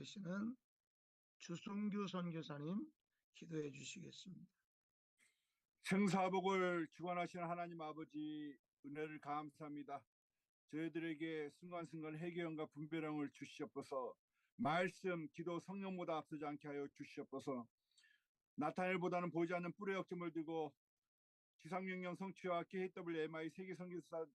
계시는 주승규 선교사님 기도해 주시겠습니다. 생사복을 주관하시는 하나님 아버지, 은혜를 감사합니다. 저희들에게 순간순간 회개형과 분별형을 주시옵소서. 말씀, 기도, 성령보다 앞서지 않게 하여 주시옵소서. 나타넬보다는 보이지 않는 뿔의 역점을 들고 지상명령 성취와 KWMI 세계선교사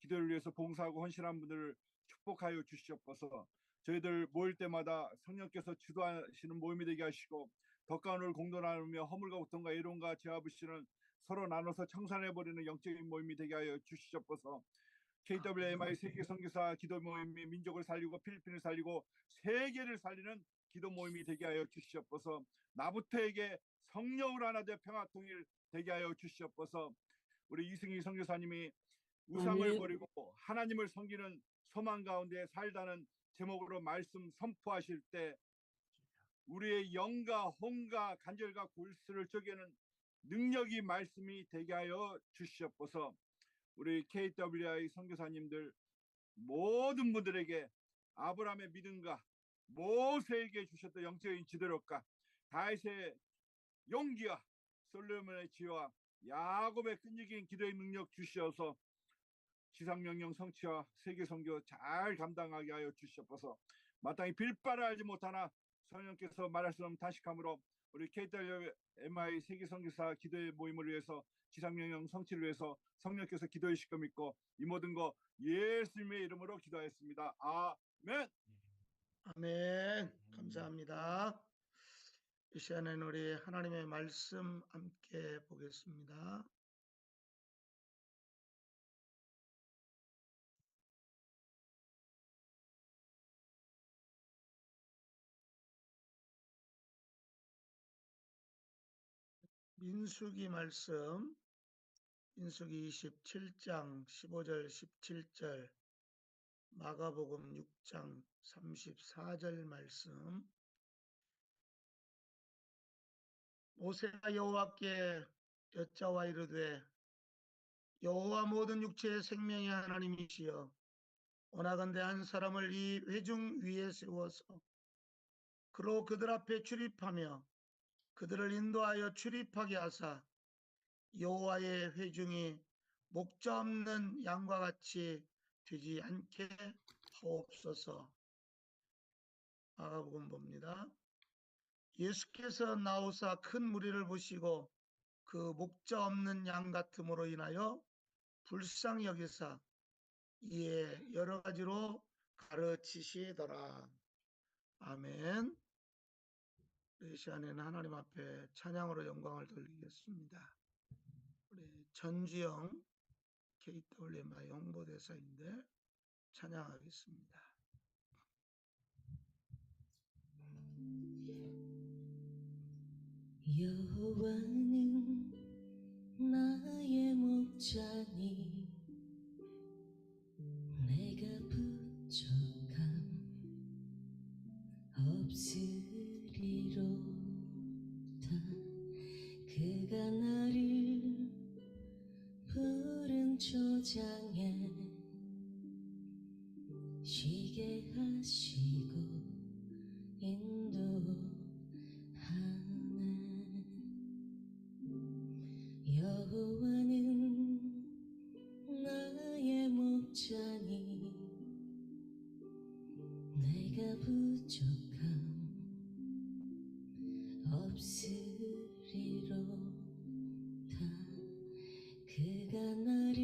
기도를 위해서 봉사하고 헌신한 분들을 축복하여 주시옵소서. 저희들 모일 때마다 성령께서 주도하시는 모임이 되게 하시고 덕가운을 공동하며 허물과 고통과 애로움과 죄아부시는 서로 나눠서 청산해버리는 영적인 모임이 되게 하여 주시옵소서. KWMI 세계선교사 기도 모임이 민족을 살리고 필리핀을 살리고 세계를 살리는 기도 모임이 되게 하여 주시옵소서. 나부터에게 성령으로 하나 되어 평화 통일 되게 하여 주시옵소서. 우리 이승희 선교사님이 우상을 버리고 하나님을 섬기는 소망 가운데 살다는 제목으로 말씀 선포하실 때 우리의 영과 혼과 간절과 골수를 쪼개는 능력이 말씀이 되게 하여 주시옵소서. 우리 KWI 선교사님들 모든 분들에게 아브라함의 믿음과 모세에게 주셨던 영적인 지도력과 다윗의 용기와 솔로몬의 지혜와 야곱의 끈질긴 기도의 능력 주시어서 지상명령 성취와 세계선교 잘 감당하게 하여 주시옵소서. 마땅히 빌바를 알지 못하나 성령께서 말할 수 없는 탄식함으로 우리 KWMI 세계선교사 기도의 모임을 위해서 지상명령 성취를 위해서 성령께서 기도해 주실 거 믿고 이 모든 거 예수님의 이름으로 기도하였습니다. 아멘. 아멘. 감사합니다. 이 시간에는 우리 하나님의 말씀 함께 보겠습니다. 민수기 말씀, 민수기 27장 15절 17절, 마가복음 6장 34절 말씀. 모세가 여호와께 여짜와 이르되 여호와 모든 육체의 생명의 하나님이시여 원하건대 한 사람을 이 회중 위에 세워서 그로 그들 앞에 출입하며 그들을 인도하여 출입하게 하사 여호와의 회중이 목자 없는 양과 같이 되지 않게 하옵소서. 마가복음 봅니다. 예수께서 나오사 큰 무리를 보시고 그 목자 없는 양 같음으로 인하여 불쌍히 여기사 이에 여러 가지로 가르치시더라. 아멘. 이 시간에는 하나님 앞에 찬양으로 영광을 돌리겠습니다. 우리 전주영 KWMI 홍보대사인데 찬양하겠습니다. 여호와는 나의 목자니 내가 부족함 없으리로다. 그가 나를 푸른 초장에 쉬게 하시고 인도하네. 여호와는 나의 목자니 내가 부족함 없으리로다. 그가 나를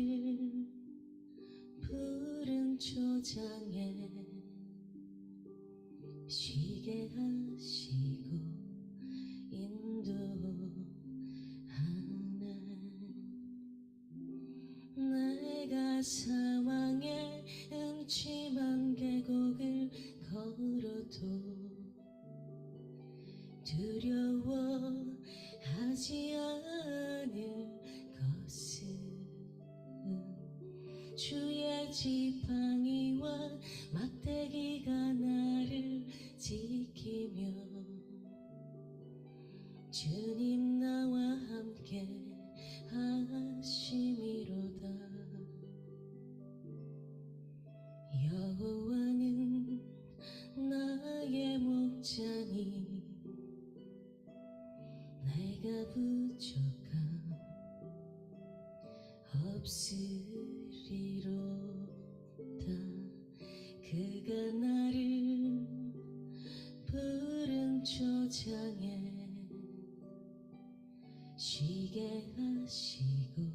푸른 초장에 쉬게 하시고 인도하네. 내가 사망의 음침한 계곡을 걸어도 두려워하지 않을 것은 주의 지팡이와 막대기가 나를 지키며 주님 나와 함께 하심이로다. 여호와는 나의 목 부족함 없으리로다. 그가 나를 푸른 초장에 쉬게 하시고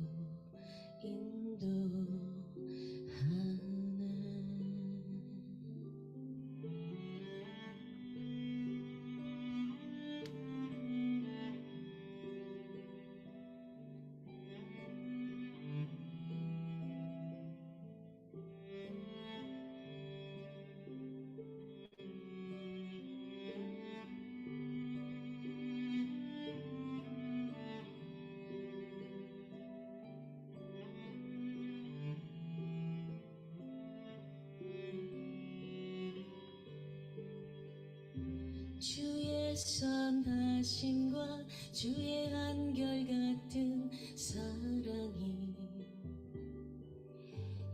주의 선하심과 주의 한결같은 사랑이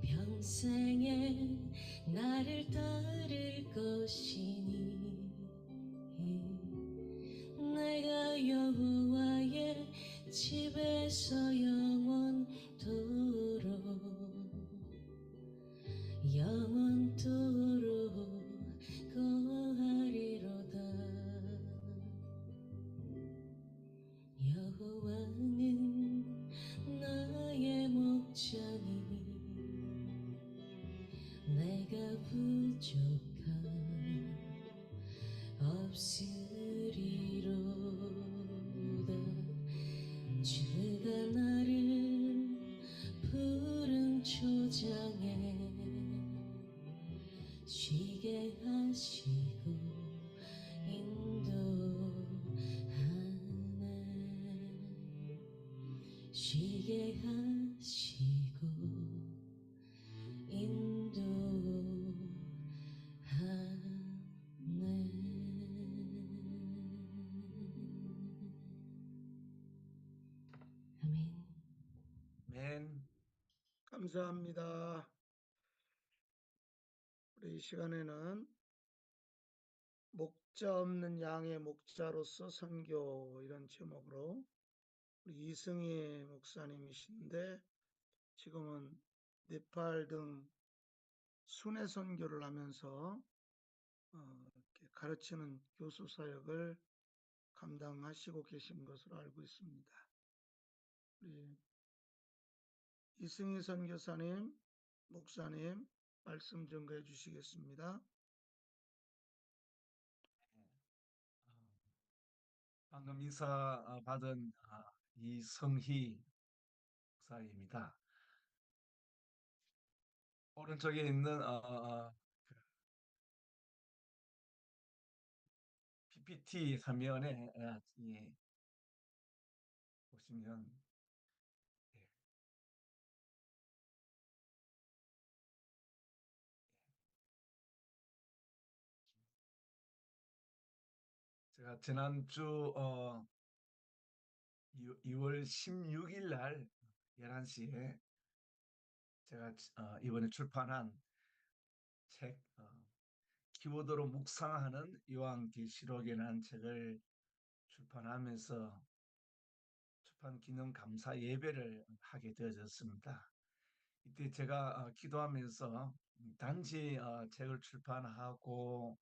평생에 나를 따를 것이니 내가 여호와의 집에서 영원토록 거하리로다. 여호와는 나의 목자니 내가 부족함 없으리로다. 주가 나를 푸른 초장에 쉬게 하시고 인도하네. 쉬게 하시고 인도하네. 아멘. 맨 감사합니다. 우리 이 시간에는 목자 없는 양의 목자로서 선교 이런 제목으로 우리 이승희 목사님이신데 지금은 네팔 등 순회 선교를 하면서 이렇게 가르치는 교수 사역을 감당하시고 계신 것으로 알고 있습니다. 우리 이승희 선교사님, 목사님 말씀 전가해 주시겠습니다. 방금 인사 받은 이성희 목사입니다. 오른쪽에 있는 PPT 화면에 보시면 예, 제가 지난주 2월 16일 날 11시에 제가 이번에 출판한 책 키워드로 묵상하는 요한계시록이라는 책을 출판하면서 출판 기념 감사 예배를 하게 되어졌습니다. 이때 제가 기도하면서 단지 책을 출판하고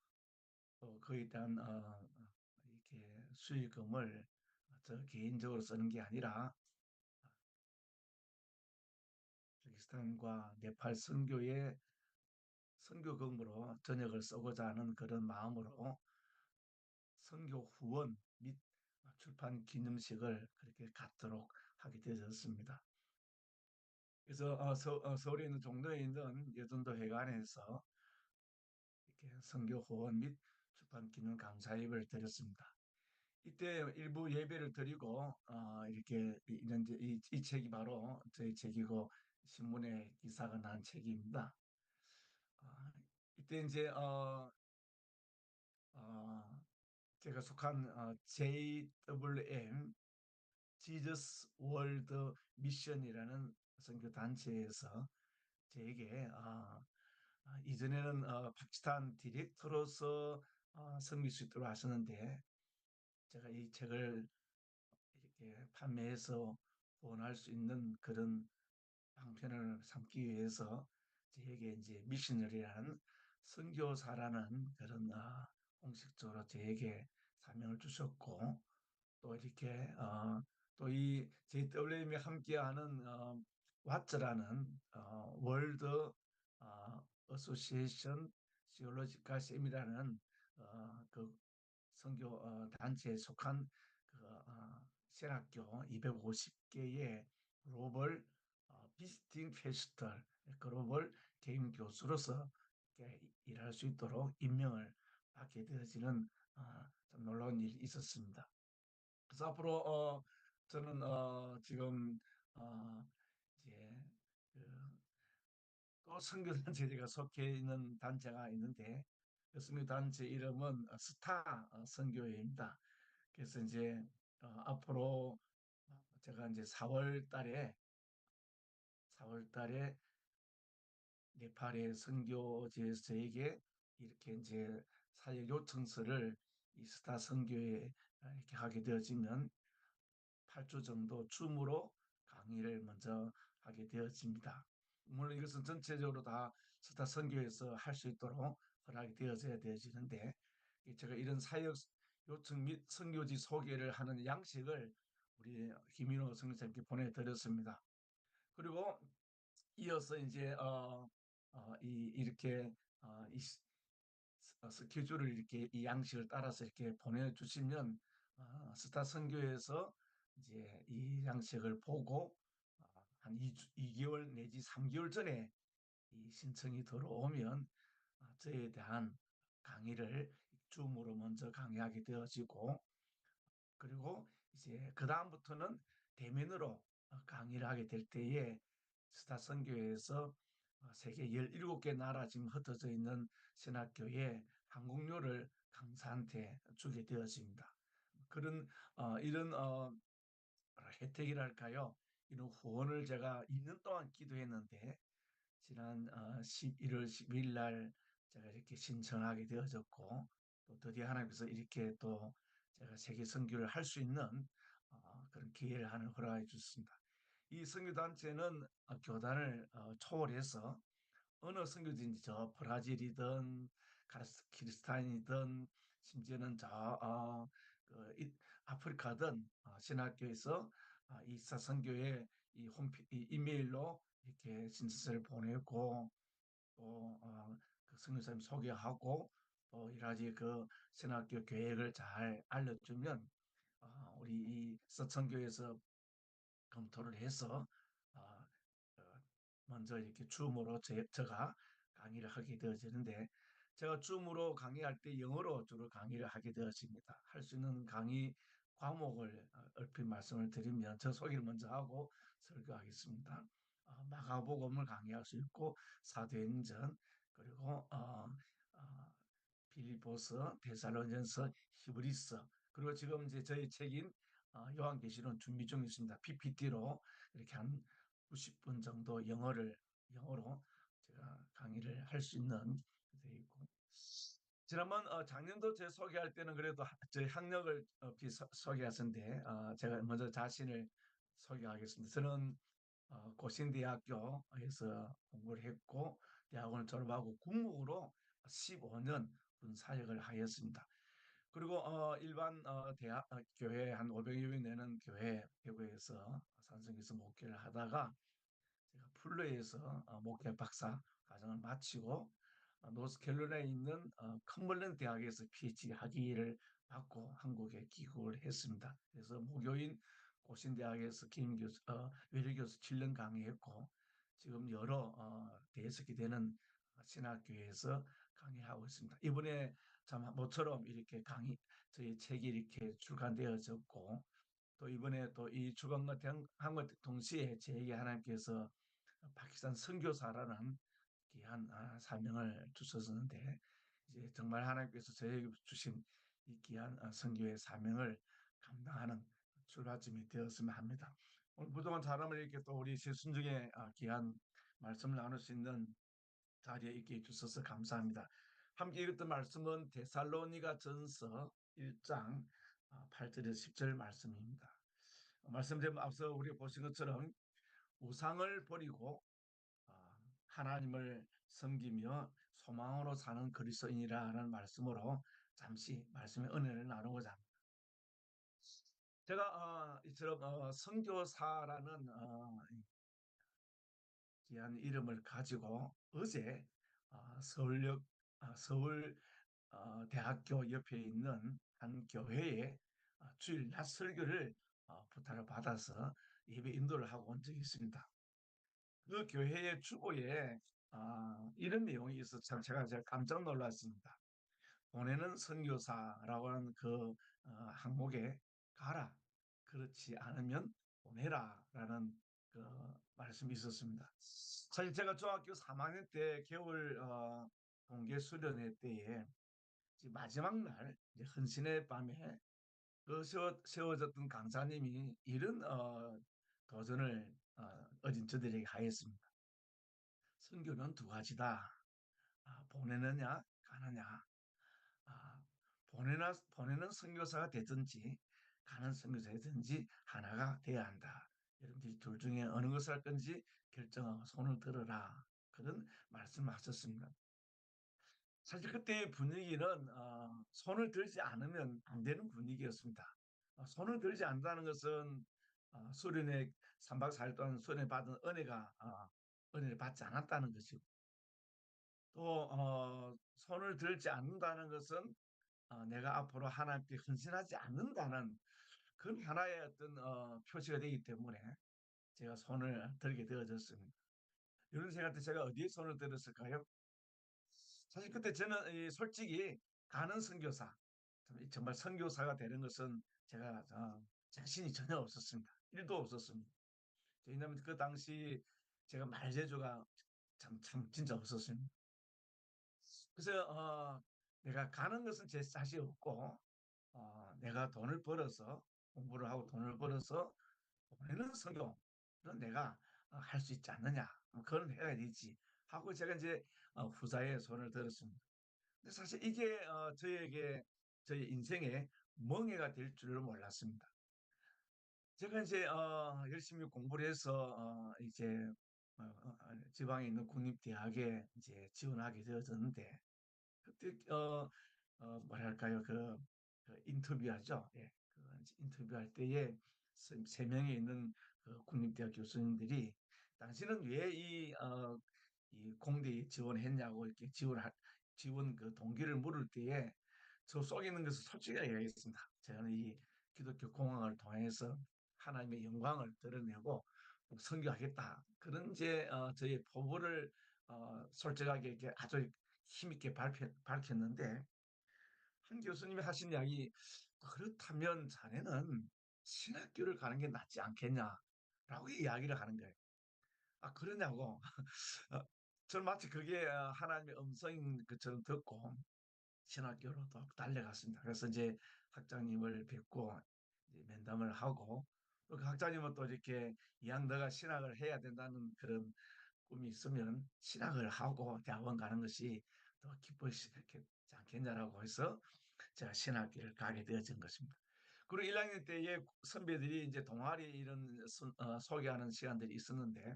그에 대한 이렇게 수익금을 저 개인적으로 쓰는 게 아니라 파키스탄과 네팔 선교의 선교금으로 전역을 쓰고자 하는 그런 마음으로 선교 후원 및 출판 기념식을 그렇게 갖도록 하게 되었습니다. 그래서 서울에 있는 종로에 있는 여전도 회관에서 이렇게 선교 후원 및 출판 기념 감사 예배를 드렸습니다. 이때 일부 예배를 드리고 이렇게 이제 이 책이 바로 저희 책이고 신문에 기사가 난 책입니다. 이때 이제 제가 속한 JWM 지저스 월드 미션이라는 선교 단체에서 저에게 이전에는 파키스탄 디렉터로서 섬길 수 있도록 하셨는데 제가 이 책을 이렇게 판매해서 후원할 수 있는 그런 방편을 삼기 위해서 저에게 이제 미셔너리라는 선교사라는 그런 공식적으로 저에게 사명을 주셨고, 또 이렇게 또 이 JWM이 함께하는 와츠라는 월드 어소시에이션 시올로지컬 셈이라는 그 선교 단체에 속한 그 신학교 250개의 글로벌 비스팅 페스털 글로벌 개임 교수로서 일할 수 있도록 임명을 받게 되어지는 좀 놀라운 일이 있었습니다. 그래서 앞으로 저는 지금 이제 또 선교단체 제가 속해 있는 단체가 있는데, 그 선교단체 이름은 스타 선교회입니다. 그래서 이제 앞으로 제가 이제 4월 달에 네팔의 선교지에서 저에게 이렇게 이제 사역 요청서를 이 스타 선교에 이렇게 하게 되어지면 8주 정도 줌으로 강의를 먼저 하게 되어집니다. 물론 이것은 전체적으로 다 스타 선교에서 할 수 있도록 허락이 되어지는데, 제가 이런 사역 요청 및 선교지 소개를 하는 양식을 우리 김인호 선교사님께 보내드렸습니다. 그리고 이어서 이제 이렇게 이 스케줄을 이렇게 이 양식을 따라서 이렇게 보내주시면 스타 선교에서 이제 이 양식을 보고 한 2개월 내지 3개월 전에 이 신청이 들어오면 저에 대한 강의를 줌으로 먼저 강의하게 되어지고, 그리고 이제 그 다음부터는 대면으로 강의를 하게 될 때에 스타 선교회에서 세계 17개 나라 지금 흩어져 있는 신학교에 항공료를 강사한테 주게 되어집니다. 그런 이런 혜택이랄까요? 이런 후원을 제가 2년 동안 기도했는데, 지난 11월 12일 날 제가 이렇게 신청하게 되어졌고, 또 드디어 하나님께서 이렇게 또 제가 세계 선교를 할 수 있는 그런 기회를 하나 허락해 주셨습니다. 이 선교 단체는 교단을 초월해서 어느 선교지인지 저 브라질이든 키르스타인이든 심지어는 그 아프리카든 신학교에서 이사 선교회 이 이메일로 이렇게 신청서를 보내고, 또 그 선교사님 소개하고, 또 여러 가지 그 신학교 계획을 잘 알려주면 우리 이 서천교에서 검토를 해서 어, 어, 먼저 이렇게 줌으로 제가 강의를 하게 되어지는데, 제가 줌으로 강의할 때 영어로 주로 강의를 하게 되어집니다. 할 수 있는 강의 과목을 얼핏 말씀을 드리면, 저 소개를 먼저 하고 설교하겠습니다. 마가복음을 강의할 수 있고, 사도행전, 그리고 빌립보서, 데살로니전서, 히브리서, 그리고 지금 이제 저희 책인 요한계시록 준비 중에 있습니다. PPT로 이렇게 한 90분 정도 영어로 제가 강의를 할 수 있는 돼 있고, 지난번 작년도 제 소개할 때는 그래도 저희 학력을 소개하셨는데, 제가 먼저 자신을 소개하겠습니다. 저는 고신대학교에서 공부를 했고, 대학원을 졸업하고 군목으로 15년 군 사역을 하였습니다. 그리고 일반 대학 교회 한 500여 명 되는 교회 배구에서 산성에서 목회를 하다가 제가 플로에서 목회 박사 과정을 마치고 노스캐롤라인에 있는 컴벌랜드 대학에서 PhD 학위를 받고 한국에 귀국을 했습니다. 그래서 목요인 고신대학에서 외래교수 7년 강의했고, 지금 여러 대여섯이 되는 신학교에서 강의하고 있습니다. 이번에 참 모처럼 이렇게 저희 책이 이렇게 출간되어졌고, 또 이번에 또 이 출간과 한과 동시에 제에게 하나님께서 파키스탄 선교사라는 귀한 사명을 주셨었는데, 이제 정말 하나님께서 저에게 주신 이 귀한 선교의 사명을 감당하는 출발점이 되었으면 합니다. 오늘 그동안 사람을 이렇게 또 우리 신중에 귀한 말씀을 나눌 수 있는 자리에 있게 해주셔서 감사합니다. 함께 읽었던 말씀은 데살로니가 전서 1장 8절에서 10절 말씀입니다. 말씀드린 앞서 우리 보신 것처럼 우상을 버리고 하나님을 섬기며 소망으로 사는 그리스도인이라는 말씀으로 잠시 말씀의 은혜를 나누고자 합니다. 제가 이처럼 선교사라는 귀한 이름을 가지고 어제 서울 대학교 옆에 있는 한 교회에 주일 낮 설교를 부탁을 받아서 예배 인도를 하고 온 적이 있습니다. 그 교회의 주보에 이런 내용이 있어서 참 제가 깜짝 놀랐습니다. 보내는 선교사라고 하는 그 항목에 가라, 그렇지 않으면 보내라라는 그 말씀이 있었습니다. 사실 제가 중학교 3학년 때 겨울 동계 수련회 때에 마지막 날 헌신의 밤에 그 세워졌던 강사님이 이런 도전을 어린 저들에게 하였습니다. 선교는 두 가지다. 보내느냐 가느냐. 보내는 선교사가 되든지 가는 선교사가 되든지 하나가 돼야 한다. 여러분들이 둘 중에 어느 것을 할 건지 결정하고 손을 들어라. 그런 말씀을 하셨습니다. 사실 그때의 분위기는 손을 들지 않으면 안 되는 분위기였습니다. 손을 들지 않는다는 것은 수련회 3박 4일 동안 수련회 받은 은혜를 받지 않았다는 것이고, 또 손을 들지 않는다는 것은 내가 앞으로 하나님께 헌신하지 않는다는 그런 하나의 어떤 표시가 되기 때문에 제가 손을 들게 되어졌습니다. 여러분 생각할 때 제가 어디에 손을 들었을까요? 사실 그때 저는 솔직히 가는 선교사, 정말 선교사가 되는 것은 제가 자신이 전혀 없었습니다. 1도 없었습니다. 왜냐하면 그 당시 제가 말재주가 참 진짜 없었습니다. 그래서 내가 가는 것은 제 자신이 없고 내가 돈을 벌어서 공부를 하고 돈을 벌어서 보내는 선교는 내가 할 수 있지 않느냐. 그건 해야 되지 하고 제가 이제 후자에 손을 들었습니다. 근데 사실 이게 저희 인생의 멍해가 될 줄을 몰랐습니다. 제가 이제 열심히 공부를 해서 이제 지방에 있는 국립대학에 이제 지원하게 되어졌는데 그때 뭐랄까요 그 인터뷰하죠. 예, 그 인터뷰할 때에 세 명이 있는 그 국립대학 교수님들이 당신은 왜 이 공대에 지원했냐고 이렇게 지원 그 동기를 물을 때에 저 속에 있는 것을 솔직하게 얘기했습니다. 저는 이 기독교 공학을 통해서 하나님의 영광을 드러내고 선교하겠다. 그런 저의 포부를 솔직하게 이렇게 아주 힘있게 밝혔는데 한 교수님이 하신 이야기, 그렇다면 자네는 신학교를 가는 게 낫지 않겠냐라고 이야기를 하는 거예요. 그러냐고. 저는 마치 그게 하나님의 음성인 것처럼 듣고 신학교로 또 달려갔습니다. 그래서 이제 학장님을 뵙고 이제 면담을 하고 그 학장님은 또 이렇게 이왕 너가 신학을 해야 된다는 그런 꿈이 있으면 신학을 하고 대학원 가는 것이 더 기쁘지 않겠냐라고 해서 제가 신학교를 가게 되어진 것입니다. 그리고 1학년 때에 선배들이 이제 동아리 이런 소개하는 시간들이 있었는데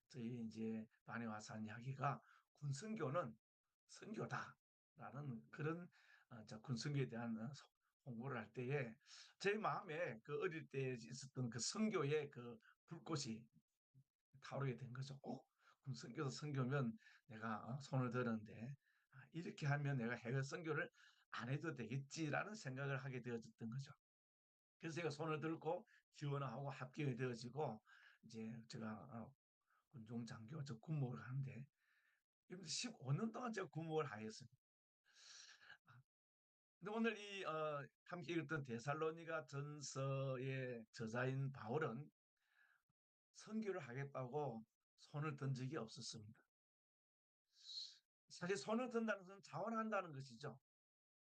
저희 이제 반에 와서 한 이야기가 군선교는 선교다라는 그런 군선교에 대한 홍보를 할 때에 제 마음에 그 어릴 때 있었던 그 선교의 그 불꽃이 타오르게 된 거죠. 군선교도 선교면 내가 손을 들었는데 이렇게 하면 내가 해외 선교를 안 해도 되겠지라는 생각을 하게 되어졌던 거죠. 그래서 제가 손을 들고 지원하고 합격이 되어지고 이제 제가 군종 장교 저 군목을 하는데 15년 동안 제가 군목을 하였습니다. 근데 오늘 이 함께 읽었던 데살로니가 전서의 저자인 바울은 선교를 하겠다고 손을 든 적이 없었습니다. 사실 손을 든다는 것은 자원한다는 것이죠.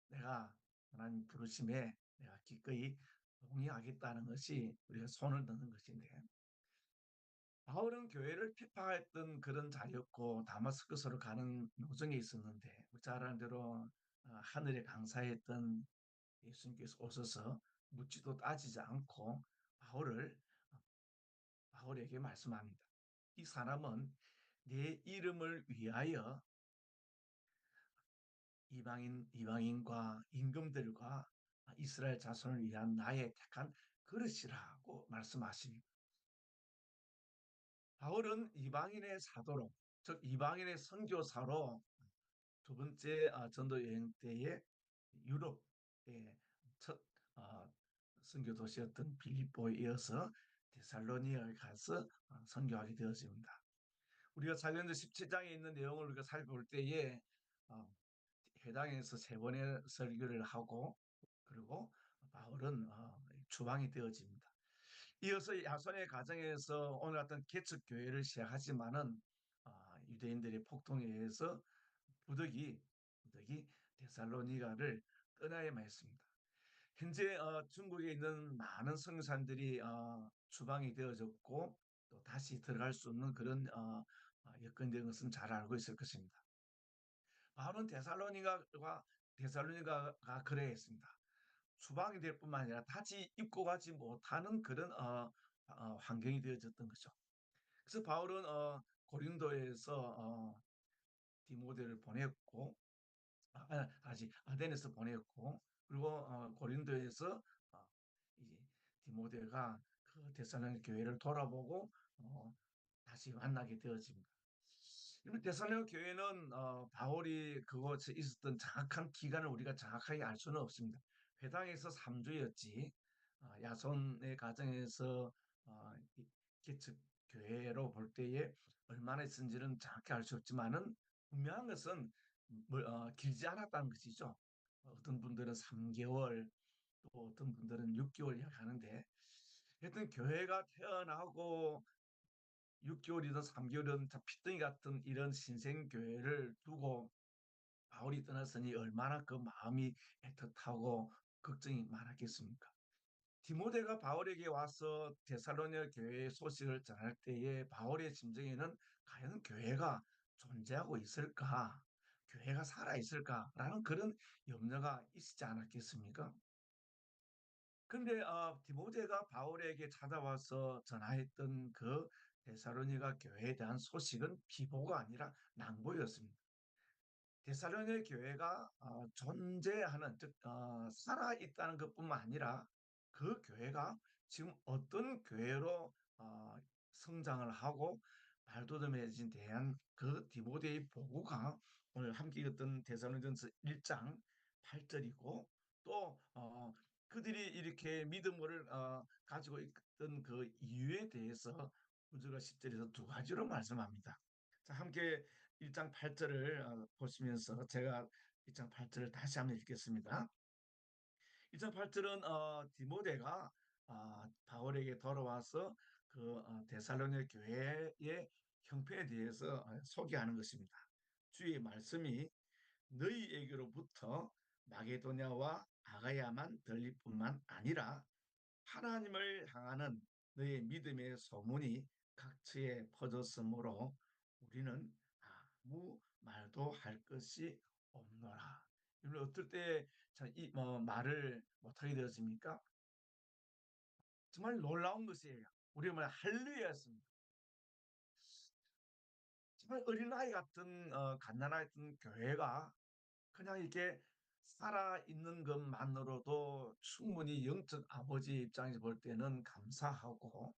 내가 하나님 부르심에 내가 기꺼이 동의하겠다는 것이 우리가 손을 드는 것인데 바울은 교회를 피파했던 그런 자리였고 다마스커스로 가는 노정에 있었는데 잘 아는 대로 하늘에 강사했던 예수님께서 오셔서 묻지도 따지지 않고 바울을 바울에게 말씀합니다. 이 사람은 내 이름을 위하여 이방인과 임금들과 이스라엘 자손을 위한 나의 택한 그릇이라고 말씀하십니다. 바울은 이방인의 사도로, 즉 이방인의 선교사로 두 번째 전도 여행 때에 유럽의 첫 선교 도시였던 빌립보에 이어서 데살로니아에 가서 선교하게 되어집니다. 우리가 사도행전 17장에 있는 내용을 우리가 살펴볼 때에 어, 해당에서 세 번의 설교를 하고 그리고 바울은 추방이 되어집니다. 이어서 야손의 가정에서 오늘 같은 개척 교회를 시작하지만은 유대인들의 폭동에 의해서 부득이 데살로니가를 떠나야만 했습니다. 현재 중국에 있는 많은 선교사님들이 추방이 되어졌고 또 다시 들어갈 수 없는 그런 여건이 된 것은 잘 알고 있을 것입니다. 바울은 데살로니가가 그래했습니다. 추방이 될 뿐만 아니라 다시 입고 가지 못하는 그런 환경이 되어졌던 거죠. 그래서 바울은 고린도에서 디모데를 보냈고 다시 아덴에서 보냈고 그리고 고린도에서 이제 디모데가 그 데살로니가 교회를 돌아보고 다시 만나게 되어집니다. 데살로니가 교회는 바울이 그곳에 있었던 정확한 기간을 우리가 정확하게 알 수는 없습니다. 회당에서 3주였지 야손의 가정에서 개척 교회로 볼 때에 얼마나 있었는지는 정확히 알 수 없지만은 분명한 것은 길지 않았다는 것이죠. 어떤 분들은 3개월 또 어떤 분들은 6개월 이야기하는데 하여튼 교회가 태어나고 6개월이든 3개월이든 피덩이 같은 이런 신생교회를 두고 바울이 떠났으니 얼마나 그 마음이 애틋하고 걱정이 많았겠습니까? 디모데가 바울에게 와서 데살로니가 교회의 소식을 전할 때에 바울의 심정에는 과연 교회가 존재하고 있을까? 교회가 살아있을까라는 그런 염려가 있지 않았겠습니까? 그런데 디모데가 바울에게 찾아와서 전하했던 그 데살로니가 교회에 대한 소식은 비보가 아니라 낭보였습니다. 데살로니가 교회가 존재하는 즉 살아있다는 것뿐만 아니라 그 교회가 지금 어떤 교회로 성장을 하고 발돋움해진 대한 그 디모데의 보고가 오늘 함께 읽었던 데살로니가전서 1장 8절이고 또 그들이 이렇게 믿음을 가지고 있던 그 이유에 대해서 9절과 10절에서 두 가지로 말씀합니다. 자, 함께 1장 8절을 보시면서 제가 1장 8절을 다시 한번 읽겠습니다. 1장 8절은 디모데가 바울에게 돌아와서 그 데살로니가 교회의 형편에 대해서 소개하는 것입니다. 주의 말씀이 너희에게로부터 마게도냐와 아가야만 들릴 뿐만 아니라 하나님을 향하는 너의 믿음의 소문이 각처에 퍼졌으므로 우리는 아무 말도 할 것이 없노라. 여러분 어떨 때 이 말을 못하게 되었습니까? 정말 놀라운 것이에요. 우리 말 할렐루야였습니다. 정말 어린아이 같은 갓난아이 같은 교회가 그냥 이렇게 살아있는 것만으로도 충분히 영적 아버지 입장에서 볼 때는 감사하고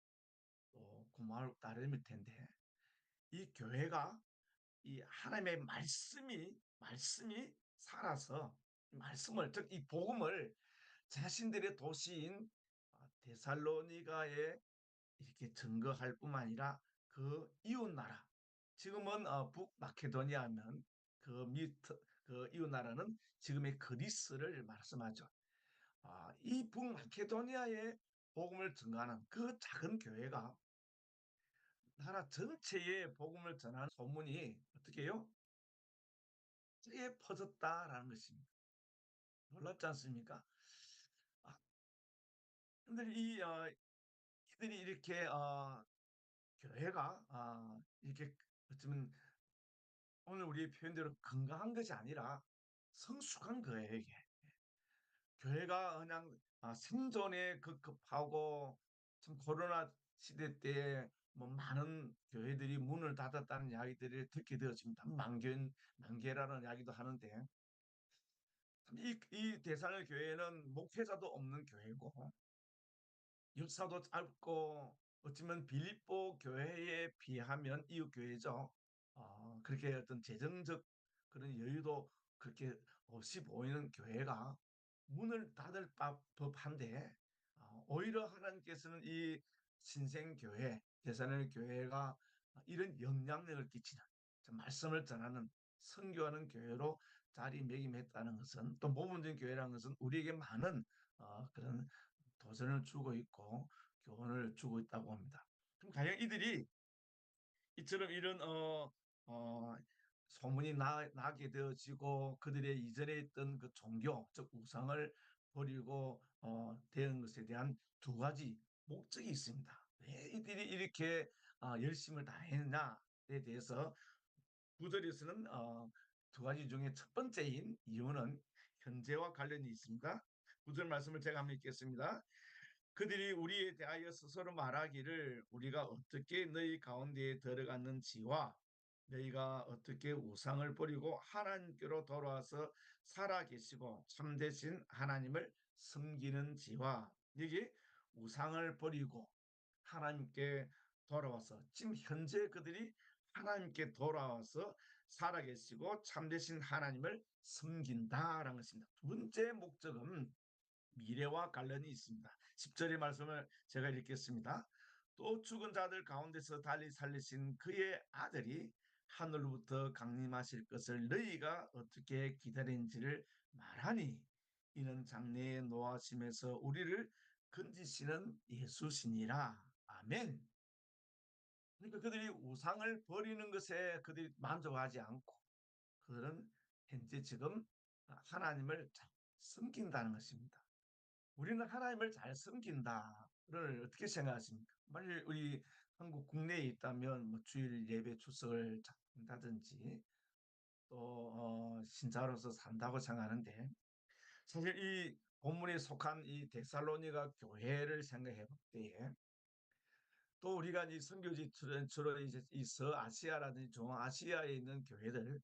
또 고마울 따름일 텐데 이 교회가 이 하나님의 말씀이 살아서 말씀을 즉 이 복음을 자신들의 도시인 데살로니가에 이렇게 증거할 뿐만 아니라 그 이웃 나라 지금은 북마케도니아면 그 이웃 나라는 지금의 그리스를 말씀하죠. 이 북마케도니아의 복음을 증거하는 그 작은 교회가 나라 전체에 복음을 전하는 소문이 어떻게 해요? 에 퍼졌다라는 것입니다. 놀랍지 않습니까? 근데 이들이 이렇게 교회가 이렇게 어쩌면 오늘 우리의 표현대로 건강한 것이 아니라 성숙한 거예요, 이게. 교회가 그냥 생존에 급급하고 참 코로나 시대 때 뭐 많은 교회들이 문을 닫았다는 이야기들을 듣게 되었습니다. 만개라는 이야기도 하는데 이 대산을 교회는 목회자도 없는 교회고 역사도 짧고 어쩌면 빌립보 교회에 비하면 이웃 교회죠. 그렇게 어떤 재정적 그런 여유도 그렇게 없이 보이는 교회가 문을 닫을 법한데 오히려 하나님께서는 이 신생교회, 대산의 교회가 이런 영향력을 끼치는 말씀을 전하는 선교하는 교회로 자리매김했다는 것은 또 모범적인 교회라는 것은 우리에게 많은 그런 도전을 주고 있고 교훈을 주고 있다고 합니다. 그럼 과연 이들이 이처럼 이런 어, 소문이 나게 되어지고 그들의 이전에 있던 그 종교, 즉 우상을 버리고 된 것에 대한 두 가지 목적이 있습니다. 왜 이들이 이렇게 열심을 다했냐에 대해서 구절에서는 두 가지 중에 첫 번째인 이유는 현재와 관련이 있습니다. 구절 말씀을 제가 한번 읽겠습니다. 그들이 우리에 대하여 스스로 말하기를 우리가 어떻게 너희 가운데에 들어갔는지와 너희가 어떻게 우상을 버리고 하나님께로 돌아와서 살아계시고 참되신 하나님을 섬기는지와 여기 우상을 버리고 하나님께 돌아와서 지금 현재 그들이 하나님께 돌아와서 살아계시고 참되신 하나님을 섬긴다라는 것입니다. 두 번째 목적은 미래와 관련이 있습니다. 10절의 말씀을 제가 읽겠습니다. 또 죽은 자들 가운데서 달리 살리신 그의 아들이 하늘로부터 강림하실 것을 너희가 어떻게 기다린지를 말하니 이는 장래에 노하심에서 우리를 건지시는 예수시니라. 아멘. 그러니까 그들이 우상을 버리는 것에 그들이 만족하지 않고 그들은 현재 지금 하나님을 잘 섬긴다는 것입니다. 우리는 하나님을 잘 섬긴다를 어떻게 생각하십니까? 만일 우리 한국 국내에 있다면 뭐 주일 예배 출석을 한다든지 또 신자로서 산다고 생각하는데 사실 이 본문에 속한 이 데살로니가 교회를 생각해 볼 때에 또 우리가 이 선교지 주로 이제 이 서아시아라든지 중앙아시아에 있는 교회들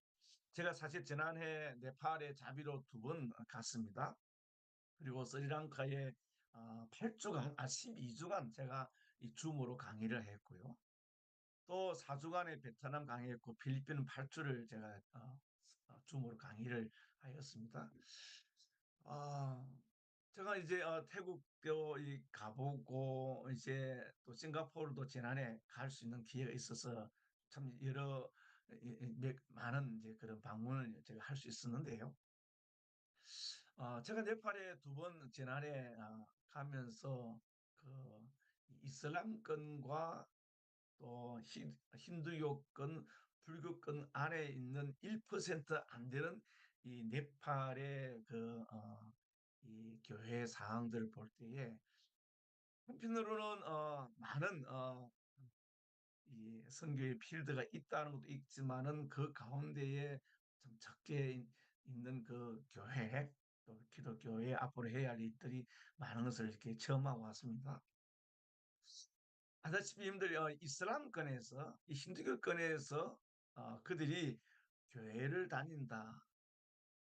제가 사실 지난해 네팔에 자비로 2번 갔습니다. 그리고 스리랑카에 8주간, 12주간 제가 이 줌으로 강의를 했고요. 또 4주간의 베트남 강의했고 필리핀은 8주를 제가 줌으로 강의를 하였습니다. 제가 이제 태국도 가보고 이제 또 싱가포르도 지난해 갈 수 있는 기회가 있어서 참 여러 많은 이제 그런 방문을 제가 할 수 있었는데요. 제가 네팔에 2번 지난해 가면서 그 이슬람권과 또 힌두교권, 불교권 안에 있는 1%안 되는 이 네팔의 이 교회 상황들을 볼 때에 한편으로는 많은 이 선교의 필드가 있다는 것도 있지만은 그 가운데에 좀 적게 있는 그 교회 또 기독교회 앞으로 해야 할 일들이 많은 것을 이렇게 체험하고 왔습니다. 아다시피 님들 이슬람권에서 이 힌두교권에서 그들이 교회를 다닌다.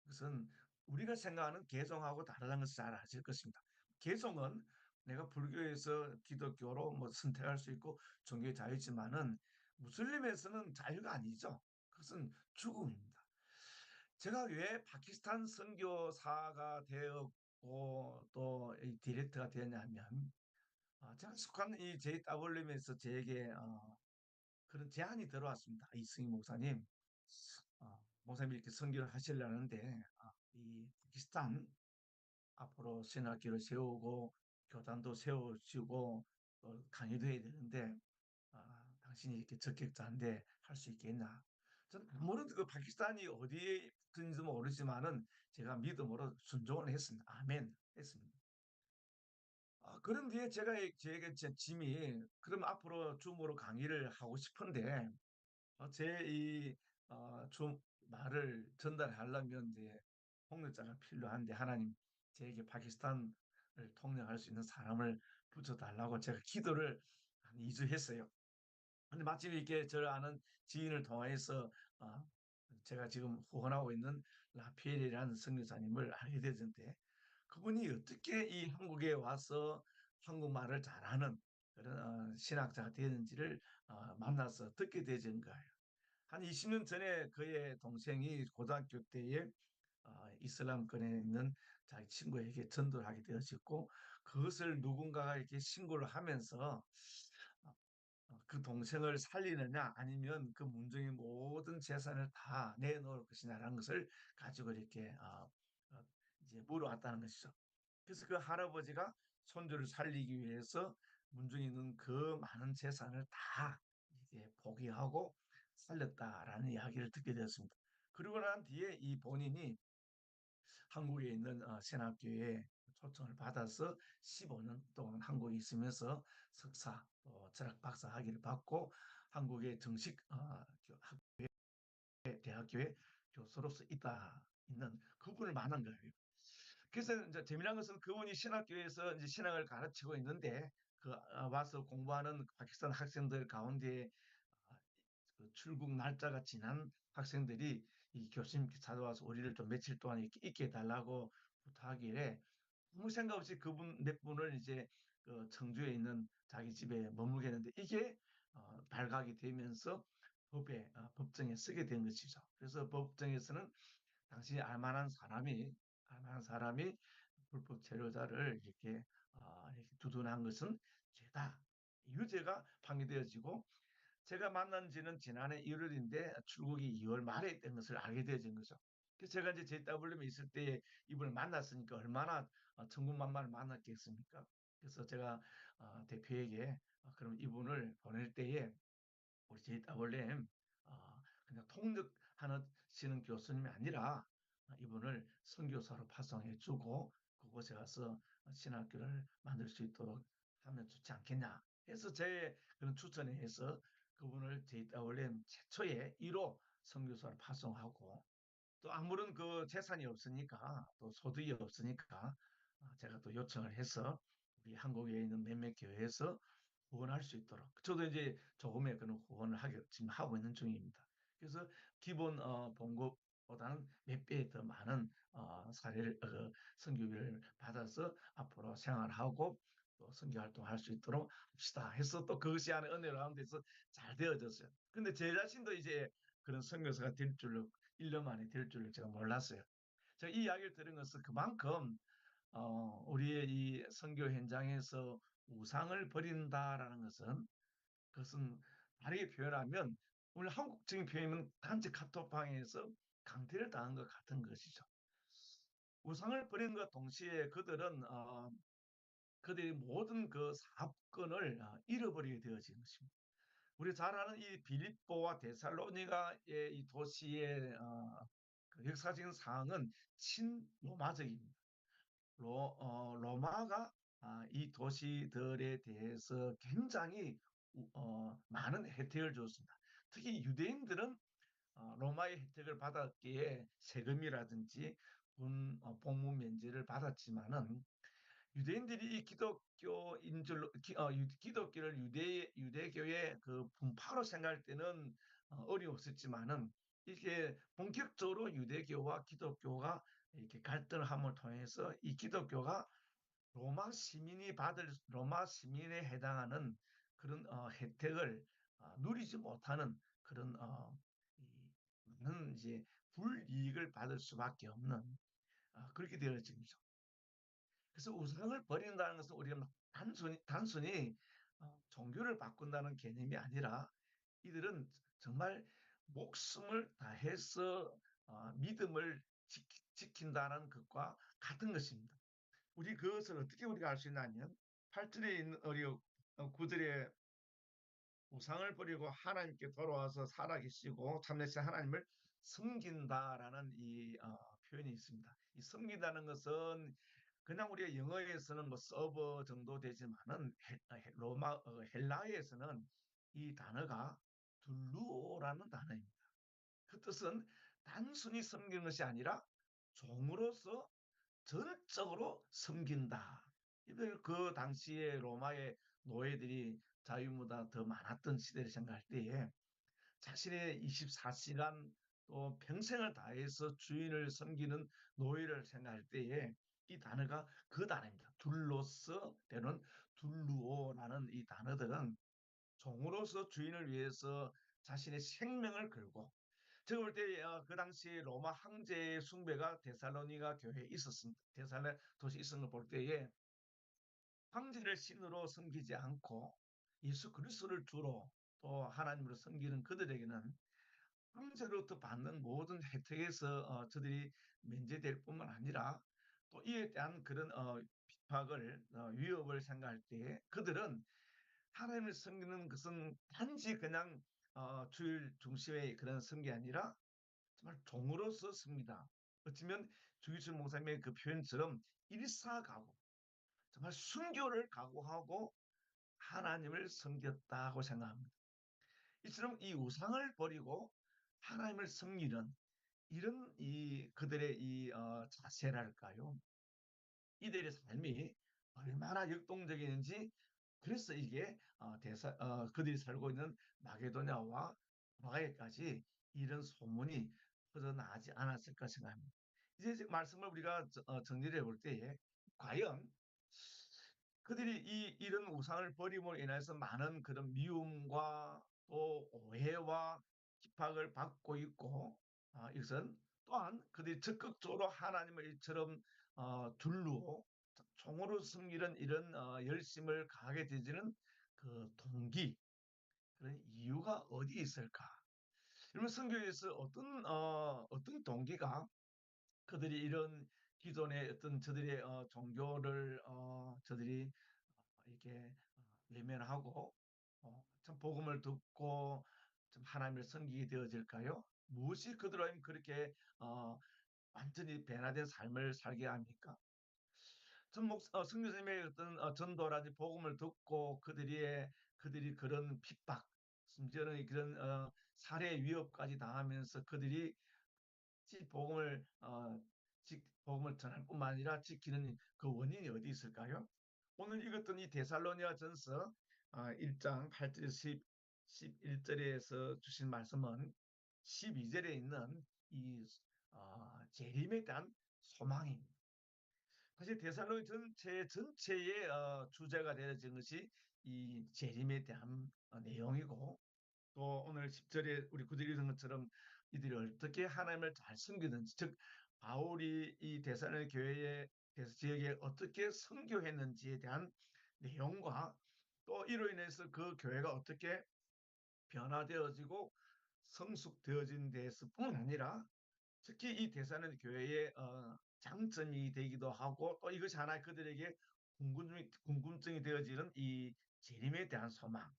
그것은 우리가 생각하는 개종하고 다르다는 것을 잘 아실 것입니다. 개종은 내가 불교에서 기독교로 뭐 선택할 수 있고 종교의 자유지만은 무슬림에서는 자유가 아니죠. 그것은 죽음입니다. 제가 왜 파키스탄 선교사가 되었고 또 디렉터가 되었냐면 제가 속한 이 JWM에서 제게 그런 제안이 들어왔습니다. 이승희 목사님, 목사님이 이렇게 선교를 하시려는데 이 파키스탄 앞으로 신학교를 세우고 교단도 세우시고 강의도 해야 되는데 당신이 이렇게 적격자인데 할 수 있겠냐? 저는 아무런 그 파키스탄이 어디에 있는지 모르지만은 제가 믿음으로 순종을 했습니다. 아멘 했습니다. 그런 뒤에 제가 제게 제 짐이 그럼 앞으로 줌으로 강의를 하고 싶은데 제 줌 말을 전달하려면 이제 통역자가 필요한데 하나님 제게 파키스탄 통역할 수 있는 사람을 붙여달라고 제가 기도를 한 2주 했어요. 근데 마침 이렇게 저를 아는 지인을 통해서 어, 제가 지금 후원하고 있는 라피엘이라는 선교사님을 알게 되었는데, 그분이 어떻게 이 한국에 와서 한국말을 잘하는 그런 신학자가 되는지를 만나서 듣게 되진 거예요. 한 20년 전에 그의 동생이 고등학교 때에 이슬람권에 있는 자기 친구에게 전도를 하게 되어졌고, 그것을 누군가가 이렇게 신고를 하면서 그 동생을 살리느냐 아니면 그 문중의 모든 재산을 다 내놓을 것이냐라는 것을 가지고 이렇게 이제 물어왔다는 것이죠. 그래서 그 할아버지가 손주를 살리기 위해서 문중에 있는 그 많은 재산을 다 이제 포기하고 살렸다라는 이야기를 듣게 되었습니다. 그러고 난 뒤에 이 본인이 한국에 있는 신학교에 초청을 받아서 15년 동안 한국에 있으면서 석사, 철학 박사 학위를 받고 한국의 정식 대학교의 교수로서 있는 그분을 만난 거예요. 그래서 이제 재미난 것은 그분이 신학교에서 이제 신학을 가르치고 있는데 와서 공부하는 파키스탄 학생들 가운데 아, 그 출국 날짜가 지난 학생들이 이 교수님께 찾아와서 우리를 좀 며칠 동안 이렇게 있게 해달라고 부탁하길래 아무 생각 없이 그분 몇 분을 이제 그 청주에 있는 자기 집에 머물게 했는데, 이게 발각이 되면서 법정에 쓰게 된 것이죠. 그래서 법정에서는 당신이 알만한 사람이 불법 체류자를 이렇게 두둔한 것은 죄다, 유죄가 판결되어지고, 제가 만난 지는 지난해 1월인데 출국이 2월 말에 된 것을 알게 되어진 거죠. 그래서 제가 이제 JW에 있을 때 이분을 만났으니까 얼마나 천군만마를 만났겠습니까? 그래서 제가 대표에게 그럼 이분을 보낼 때에 우리 JWM 그냥 통역하시는 교수님이 아니라 이분을 선교사로 파송해주고 그곳에 가서 신학교를 만들 수 있도록 하면 좋지 않겠냐 해서 제 그런 추천에 해서 그분을 JWM 최초의 1호 선교사로 파송하고, 또 아무런 그 재산이 없으니까 또 소득이 없으니까 제가 또 요청을 해서 우리 한국에 있는 몇몇 교회에서 후원할 수 있도록 저도 이제 조금의 그런 후원을 지금 하고 있는 중입니다. 그래서 기본 봉급보다는 몇 배 더 많은 선교비를 받아서 앞으로 생활하고 또 선교 활동할 수 있도록 합시다 해서 또 그것이 안에 은혜로 가운데서 잘 되어졌어요. 근데 제 자신도 이제 그런 선교사가 될 줄로 1년 만에 될 줄을 제가 몰랐어요. 제가 이 이야기를 들은 것은 그만큼 우리의 이 선교 현장에서 우상을 버린다라는 것은, 그것은 다르게 표현하면 오늘 한국적인 표현은 단체 카톡방에서 강퇴를 당한 것 같은 것이죠. 우상을 버린 것 동시에 그들이 모든 그 사업권을 잃어버리게 되어진 것입니다. 우리 잘 아는 이 빌립보와 데살로니가의 이 도시의 그 역사적인 상황은 친로마적입니다. 로마가 이 도시들에 대해서 굉장히 많은 혜택을 줬습니다. 특히 유대인들은 로마의 혜택을 받았기에 세금이라든지 복무 면제를 받았지만은, 유대인들이 이 기독교를 유대교의 그 분파로 생각할 때는 어려웠었지만은, 이게 본격적으로 유대교와 기독교가 이렇게 갈등을 함을 통해서 이 기독교가 로마 시민에 해당하는 그런 혜택을 누리지 못하는 그런 많은 이제 불이익을 받을 수밖에 없는 그렇게 되어진 거죠. 그래서 우상을 버린다는 것은 우리가 단순히 종교를 바꾼다는 개념이 아니라, 이들은 정말 목숨을 다해서 믿음을 지킨다는 것과 같은 것입니다. 우리 그것을 어떻게 우리가 알 수 있냐면 8절에 있는 구절에 우상을 버리고 하나님께 돌아와서 살아계시고 참되신 하나님을 섬긴다라는 이 표현이 있습니다. 이 섬긴다는 것은 그냥 우리가 영어에서는 뭐 서버 정도 되지만은 헬라어에서는 이 단어가 둘루오라는 단어입니다. 그 뜻은 단순히 섬기는 것이 아니라 종으로서 전적으로 섬긴다. 이들 그 당시에 로마의 노예들이 자유보다 더 많았던 시대를 생각할 때에 자신의 24시간 또 평생을 다해서 주인을 섬기는 노예를 생각할 때에 이 단어가 그 단어입니다. 둘로서 때는 둘루오라는 이 단어들은 종으로서 주인을 위해서 자신의 생명을 걸고 제가 볼 때 그 당시에 로마 황제의 숭배가 데살로니가 교회에 있었습니다. 데살로니가 도시에 있었는 걸 볼 때에 황제를 신으로 섬기지 않고 예수 그리스도를 주로 또 하나님으로 섬기는 그들에게는 황제로부터 받는 모든 혜택에서 저들이 면제될 뿐만 아니라 또 이에 대한 그런 비박을 위협을 생각할 때 그들은 하나님을 섬기는 것은 단지 그냥 주일 중심의 그런 섬기 아니라 정말 종으로서 씁니다. 어쩌면 주기철 목사님의 그 표현처럼 일사가고 정말 순교를 각오하고 하나님을 섬겼다고 생각합니다. 이처럼 이 우상을 버리고 하나님을 섬기는 이런 이 그들의 이 자세랄까요? 이들의 삶이 얼마나 역동적이는지 그래서 이게 그들이 살고 있는 마게도냐와 바가에까지 이런 소문이 퍼져나가지 않았을까 생각합니다. 이제 말씀을 우리가 정리를 해볼 때에 과연 그들이 이런 우상을 버림으로 인해서 많은 그런 미움과 또 오해와 핍박을 받고 있고 이것은 또한 그들이 적극적으로 하나님을 이처럼 둘로 종으로 섬기는 이런 열심을 가하게 되지는 그 동기 그런 이유가 어디 있을까? 그러면 성경에서 어떤 동기가 그들이 이런 기존의 어떤 저들의 종교를 저들이 이렇게 외면하고 참 복음을 듣고 좀 하나님을 섬기게 되어질까요? 무엇이 그들을 그렇게 완전히 변화된 삶을 살게 합니까? 성교생님의 어떤 전도라든지 복음을 듣고 그들이 그런 핍박, 심지어는 그런 살해 위협까지 당하면서 그들이 복음을 복음을 전할 뿐만 아니라 지키는 그 원인이 어디 있을까요? 오늘 읽었던 이 데살로니가 전서 1장 8절에서 11절에서 주신 말씀은 12절에 있는 이 재림에 대한 소망입니다. 사실 데살로니 전체의 주제가 되어진 것이 이 재림에 대한 내용이고 또 오늘 10절에 우리 구절이 읽은 것처럼 이들이 어떻게 하나님을 잘 섬기는지 즉 바울이 이 데살로니 교회의 지역에 어떻게 선교했는지에 대한 내용과 또 이로 인해서 그 교회가 어떻게 변화되어지고 성숙되어진 데서뿐 아니라 특히 이 대사는 교회의 장점이 되기도 하고 또 이것이 하나의 그들에게 궁금증이 되어지는 이 재림에 대한 소망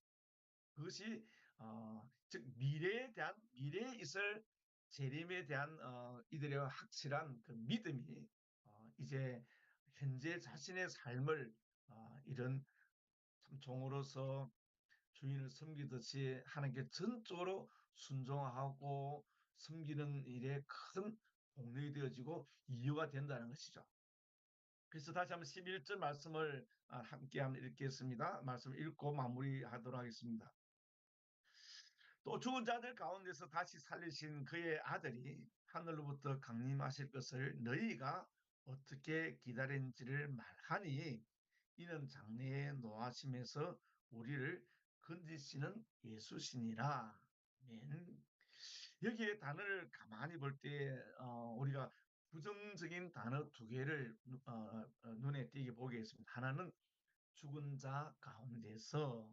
그것이 즉 미래에 있을 재림에 대한 이들의 확실한 그 믿음이 이제 현재 자신의 삶을 이런 참 종으로서 주인을 섬기듯이 하나님께 전적으로 순종하고 섬기는 일에 큰 동력이 되어지고 이유가 된다는 것이죠. 그래서 다시 한번 11절 말씀을 함께 한번 읽겠습니다. 말씀 읽고 마무리하도록 하겠습니다. 또 죽은 자들 가운데서 다시 살리신 그의 아들이 하늘로부터 강림하실 것을 너희가 어떻게 기다린지를 말하니 이는 장래에 노하심에서 우리를 건지시는 예수시니라. 아멘. 여기에 단어를 가만히 볼 때 우리가 부정적인 단어 두 개를 눈에 띄게 보겠습니다. 하나는 죽은 자 가운데서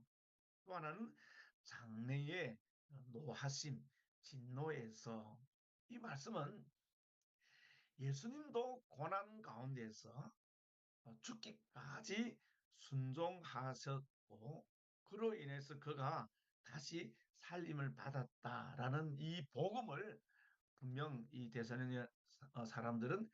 또 하나는 장래의 노하심, 진노에서 이 말씀은 예수님도 고난 가운데서 죽기까지 순종하셨고 그로 인해서 그가 다시 살림을 받았다라는 이 복음을 분명 이 대사로니 사람들은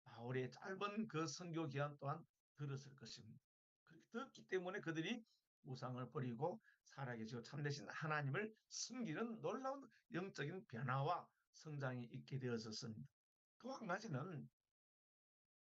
바울의 짧은 그 선교 기간 동안 들었을 것입니다. 그렇게 듣기 때문에 그들이 우상을 버리고 살아계시고 참되신 하나님을 섬기는 놀라운 영적인 변화와 성장이 있게 되었었습니다. 또 한 가지는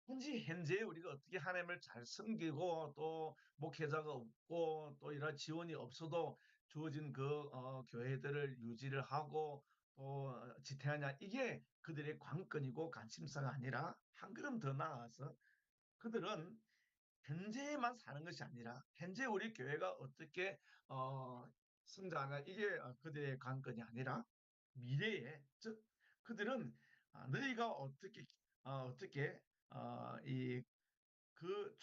현재 우리가 어떻게 하나님을 잘 섬기고 또 목회자가 없고 또 이런 지원이 없어도 주어진 그 교회들을 유지를 하고 또 지탱하냐, 이게 그들의 관건이고 관심사가 아니라 한 걸음 더 나아가서 그들은 현재에만 사는 것이 아니라 현재 우리 교회가 어떻게 어, 성장하냐, 이게 그들의 관건이 아니라 미래에, 즉 그들은 너희가 어떻게 이 그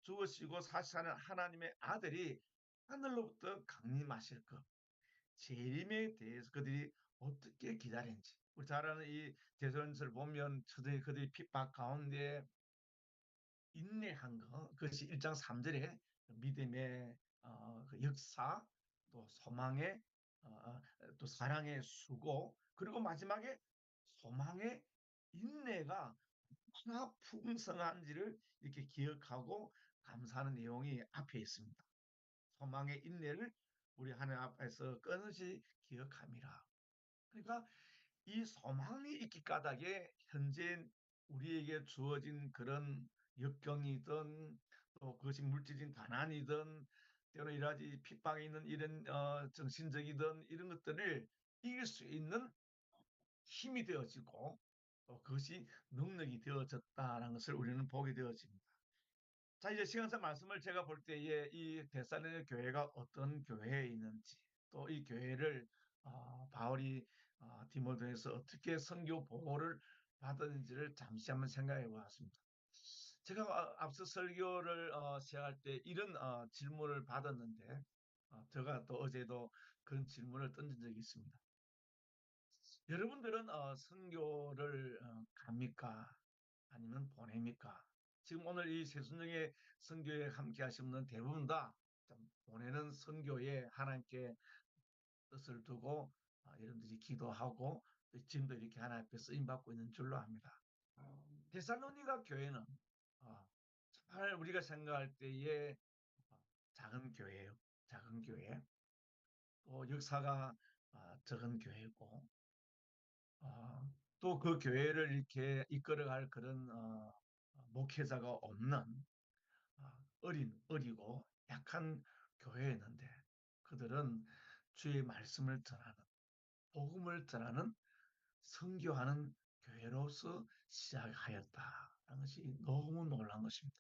죽으시고 사시는 하나님의 아들이 하늘로부터 강림하실 것, 재림에 대해서 그들이 어떻게 기다린지, 우리 잘 아는 이 대선서를 보면 그들이 핍박 가운데 인내한 거, 그것이 1장 3절에 믿음의 그 역사, 또 소망의 또 사랑의 수고, 그리고 마지막에 소망의 인내가 얼마나 풍성한지를 이렇게 기억하고 감사하는 내용이 앞에 있습니다. 소망의 인내를 우리 하나님 앞에서 끊임없이 기억함이라. 그러니까 이 소망이 있기 까닭에 현재 우리에게 주어진 그런 역경이든 또 그것이 물질적인 가난이든 때로는 이러지 핍박이 있는 이런 정신적이든 이런 것들을 이길 수 있는 힘이 되어지고 또 그것이 능력이 되어졌다는 것을 우리는 보게 되어집니다. 자, 이제 시간상 말씀을 제가 볼 때에 이 데살로니가 교회가 어떤 교회에 있는지, 또 이 교회를 바울이 디모데에서 어떻게 선교 보고를 받았는지를 잠시 한번 생각해 보았습니다. 제가 앞서 설교를 시작할 때 이런 질문을 받았는데, 제가 또 어제도 그런 질문을 던진 적이 있습니다. 여러분들은 선교를 갑니까? 아니면 보냅니까? 지금 오늘 이 세순정의 선교에 함께 하신 분은 대부분 다 보내는 선교에 하나님께 뜻을 두고 여러분들이 기도하고 지금도 이렇게 하나님 앞에 쓰임 받고 있는 줄로 압니다. 데살로니가 교회는 정말 우리가 생각할 때에 작은 교회예요. 작은 교회. 또 역사가 적은 교회고 또 그 교회를 이렇게 이끌어갈 그런 목회자가 없는 어리고 약한 교회였는데 그들은 주의 말씀을 전하는, 복음을 전하는, 선교하는 교회로서 시작하였다는 것이 너무 놀란 것입니다.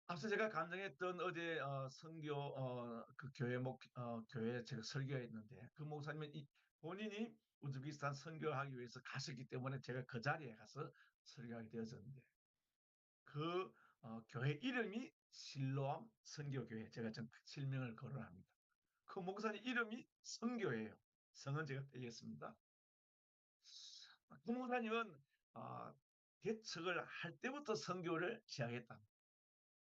앞서 제가 감정했던 어제 선교 그 교회 제가 설교했는데 그 목사님은 본인이 우즈베키스탄 선교하기 위해서 가셨기 때문에 제가 그 자리에 가서 설교하게 되었는데 그 교회 이름이 실로암 선교교회, 제가 좀 실명을 거론합니다. 그 목사님 이름이 선교예요. 성은 제가 빼겠습니다. 그 목사님은 개척을 할 때부터 선교를 시작했다.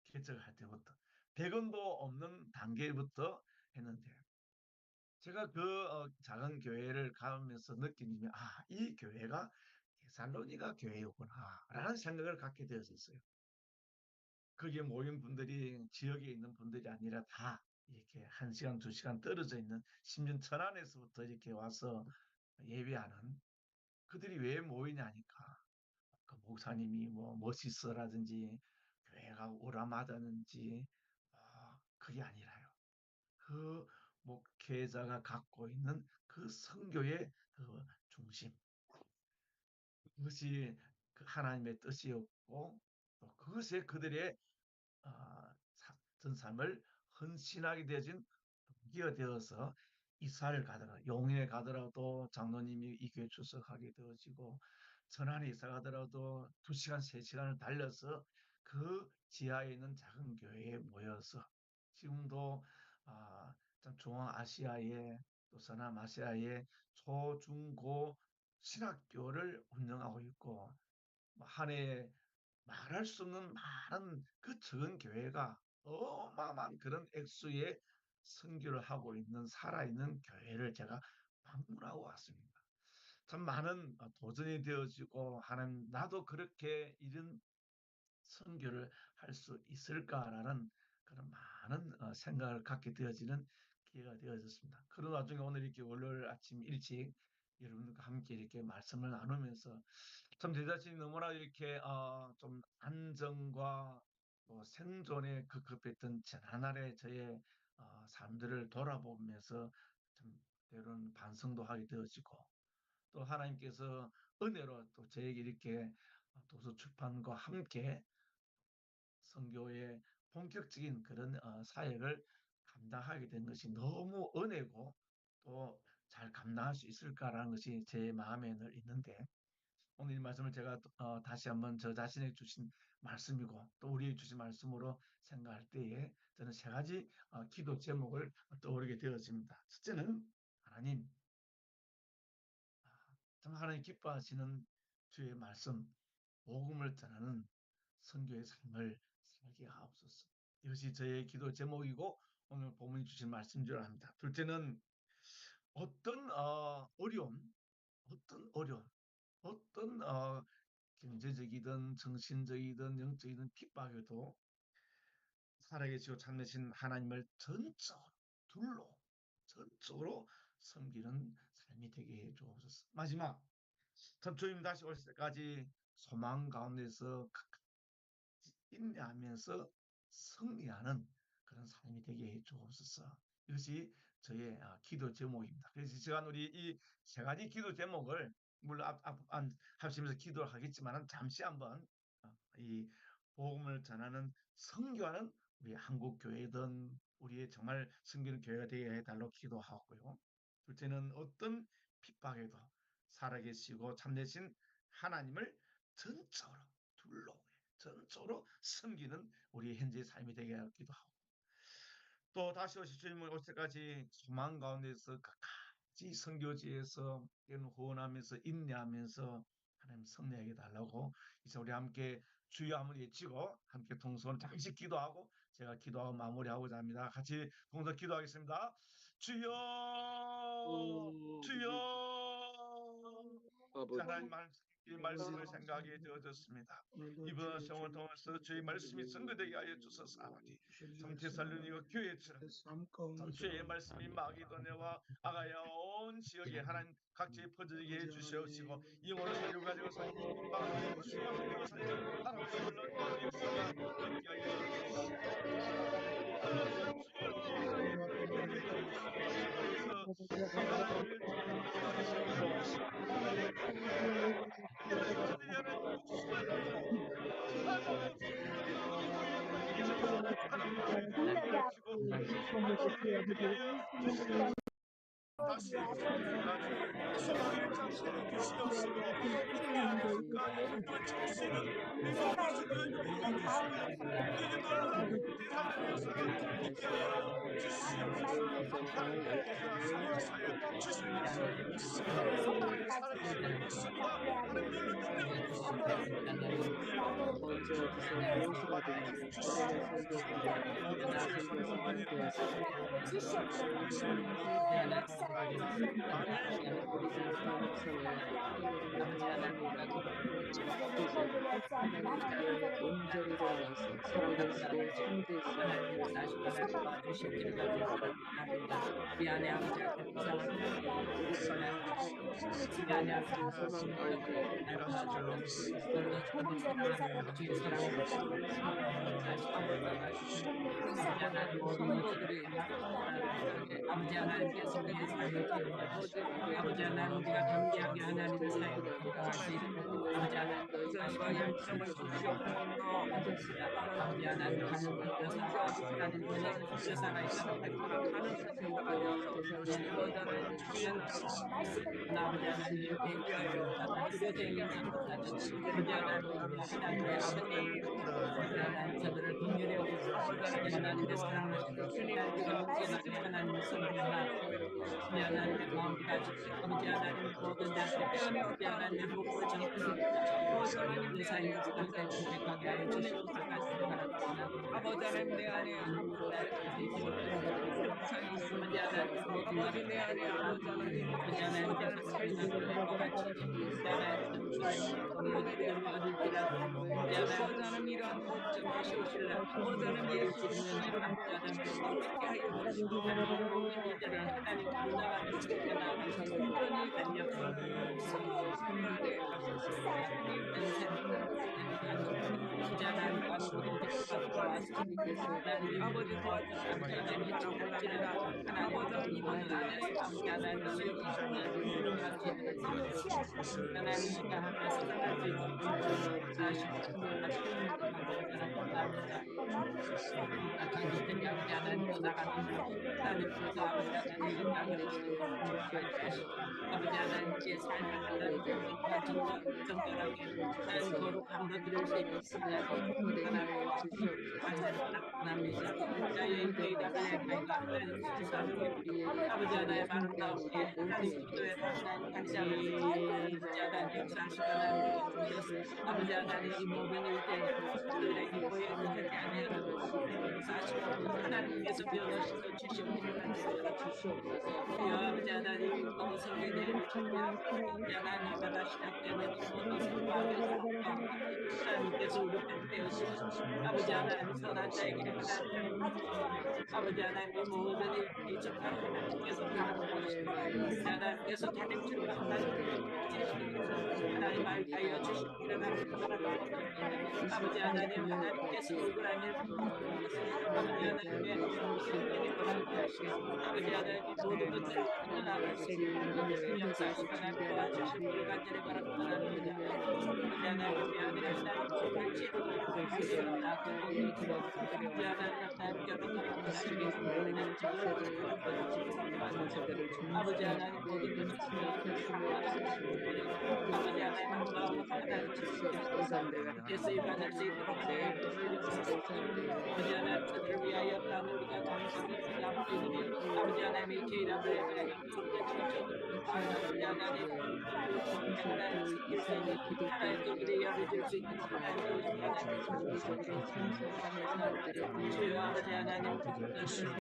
개척을 할 때부터 100원도 없는 단계부터 했는데 제가 그 작은 교회를 가면서 느낀 점이 이 교회가 데살로니가 교회였구나 라는 생각을 갖게 되었어요. 거기에 모인 분들이 지역에 있는 분들이 아니라 다 이렇게 1시간, 2시간 떨어져 있는 심지어 천안에서부터 이렇게 와서 예배하는, 그들이 왜 모이냐니까 그 목사님이 뭐 멋있어라든지 교회가 오라마다는지 그게 아니라요. 그 목회자가 갖고 있는 그 선교의 그 중심, 그것이 그 하나님의 뜻이었고 또 그것에 그들의 전 삶을 헌신하게 되어진 동기가 되어서 이사를 가더라, 용인에 가더라도 장로님이 이 교회 출석하게 되어지고 천안에 이사 가더라도 2시간, 3시간을 달려서 그 지하에 있는 작은 교회에 모여서 지금도 참 중앙아시아에 또 서남아시아에 초, 중, 고 신학교를 운영하고 있고 한 해에 말할 수 없는 많은 그 적은 교회가 어마어마한 그런 액수의 선교를 하고 있는 살아있는 교회를 제가 방문하고 왔습니다. 참 많은 도전이 되어지고 하나님, 나도 그렇게 이런 선교를 할 수 있을까라는 그런 많은 생각을 갖게 되어지는 기회가 되어졌습니다. 그런 와중에 오늘 이렇게 월요일 아침 일찍 여러분들과 함께 이렇게 말씀을 나누면서 참 제 자신이 너무나 이렇게 좀 안정과 또 생존에 급급했던 지난날의 저의 삶들을 돌아보면서 참 때로는 반성도 하게 되어지고, 또 하나님께서 은혜로 또 저에게 이렇게 도서 출판과 함께 선교의 본격적인 그런 사역을 감당하게 된 것이 너무 은혜고, 또 잘 감당할 수 있을까라는 것이 제 마음에 늘 있는데, 오늘 이 말씀을 제가 다시 한번 저 자신에게 주신 말씀이고 또 우리에게 주신 말씀으로 생각할 때에 저는 세 가지 기도 제목을 떠오르게 되었습니다. 첫째는 하나님, 정말 하나님 기뻐하시는 주의 말씀, 복음을 전하는 선교의 삶을 살게 하옵소서. 이것이 저의 기도 제목이고 오늘 본문이 주신 말씀인 줄 압니다. 둘째는 어떤 어려움, 어떤 경제적이든 정신적이든 영적이든 핍박에도 살아계시고 참되신 하나님을 전적으로 섬기는 삶이 되게 해 주옵소서. 마지막, 참 주님 다시 오실 때까지 소망 가운데서 인내하면서 승리하는 그런 삶이 되게 해 주옵소서. 이것이 저의 기도 제목입니다. 그래서 이 시간 우리 이 세 가지 기도 제목을 물론 합치면서 기도를 하겠지만 잠시 한번 이 복음을 전하는 선교하는 우리 한국 교회든 우리의 정말 섬기는 교회가 되게 해달라고 기도하고요. 둘째는 어떤 핍박에도 살아계시고 참되신 하나님을 전적으로 섬기는 우리 현재의 삶이 되게 하기도 하고, 또 다시 오실 주님을 올 때까지 소망 가운데서 끝까지 선교지에서 후원하면서 인내하면서 하나님 승리하게 달라고 이제 우리 함께 주여 한번 외치고 함께 동서로 잠시 기도하고 제가 기도하고 마무리하고자 합니다. 같이 동서 기도하겠습니다. 주여, 주여. 하나님 이 말씀을 생각하게 되어졌습니다. 이번 생을 통해서 주의 말씀이 선거되게 하여 주소서. 아버지, 참 데살로니가 교회처럼 주의 말씀이 마게도냐와 아가야 온 지역에 하나님 각지에 퍼지게 해 주시옵시고, 영혼을 살리고 가져가서 마음을 주시고 살리고 살리는 하나님의 놀라운 역사가 있게 하여 주시옵소서. 하나님을 전하심으로 하나님의 다시 주님까지 소망을 찾게 해주시옵시고, 주의 끝까지 믿음을 찾을 수 있는 우리 모든 성도들을 해주시고 이제 놀라운 대사의 역사가 있게 하여 주시옵소서. 하나님의 계획하시는 역사에 주실 것을 믿습니다. 하나님 살아계신 줄 믿습니다. 하나님 놀라운 능력을 믿습니다. 먼저 어디서 무엇을 하든지 하나님의 선교사로 하나님의 선교사가 되어서 하나님의 우리는 사목성에 하늘을 향하여 그래서 하나님 나라의 온전히 일어나서 살아계시고 참되신 미안해 아버지 우리가 하나님께 소망 가운데 아버지 하나님께서 그들의 삶을 기억하시고 아버지 하나님 우리가 담대하게 하나님의 사역을 기도하시고 아버지 하나님 너희가 열정을 주시옵소서. 아버지 하나님 가는 여사가 하나님 여사가 있도록 가는 생각하여서 거절을 주시는 아버지 하나님 이렇게 교대행을 아버지 하나님의 아버님 아버지 하나님 저들을 긍휼히 여기시고 하나님의 사랑을 주시고 하나님의 선교하나 하나님의 마음까지 아버지 하나님 모든 데서 아버지 하나님의 복을 전하시고 하나님의 사역을 선택하게 하여 주시옵소서. 아버지 하나님 내 안에 세상에 아버지 하나님 모든 것을 내 안에 아버지 하나님 아버지 하나님께서 살리는 것 같이 아버지 하나님 건물들을 얻을지라도 아버지 하나님 이러한 목적 되시옵시라 아버지 하나님 예수 그리스도의 아버지 하나님 어떻게 하여 주시고 하나님 모든 이들을 하나님 나가는 세계 나가는 그러니 달려서 선물에 값으시고 하나님 아버지 하나님 아무것도 받고 왔습니다 하나님 아버지 도와주시고 아버지 하나님 할지라도 하나님 이모는 아버지 하나님 하나님과 함께서 살아갈 수 있도록 아버지 하나님 또 나가는 하나님께서 아버지 하나님 아버지 하나님께 삶을 하나님 정결하게 하나님 거룩함으로 드릴 수 있는 하나님과 하나님입니다. 자유의 회의답을 하나님 감사합니다. 아버지 하나님 아름다우시게 하나님 기도에 하나님 감사합니다. 아버지 하나님 역사하시고 하나님 아버지 하나님 이 모든 일들 그들에게 보여주지 아니하고 역사하시고 하나님께서 변호시켜 주시옵소서. 아버지 하나님 모든 성경에 하나님마다 시작되는 모든 성과에서 하나님께서 우리 뵙되으시고 아버지 하나님 선한 자에게 하나님 아버지 하나님 모든 일들이 정말 하나님께서 하나님께서 다림질을 하나님 알게 주시기를 아버지 하나님 하나님께서 억울한 일 아버지 하나님의 아버지 하나님 모든 것들을 하나님 역사하시고 하나님 도와주시기를 간절히 바랍니다. 아버지 하나님 미안해 하나님 발치로 아버지 하나님 모든 것을 아버지 하나님 마음을 하나님 주시옵소서. 입안할 수 있도록 아버지 하나님 그들을 위하여 땅을 우리가 감사합니다. 아버지 하나님의 기회를 아버지 하나님 하나님도 우리 열어줄 수 있는 하나님 주여 아버지 하나님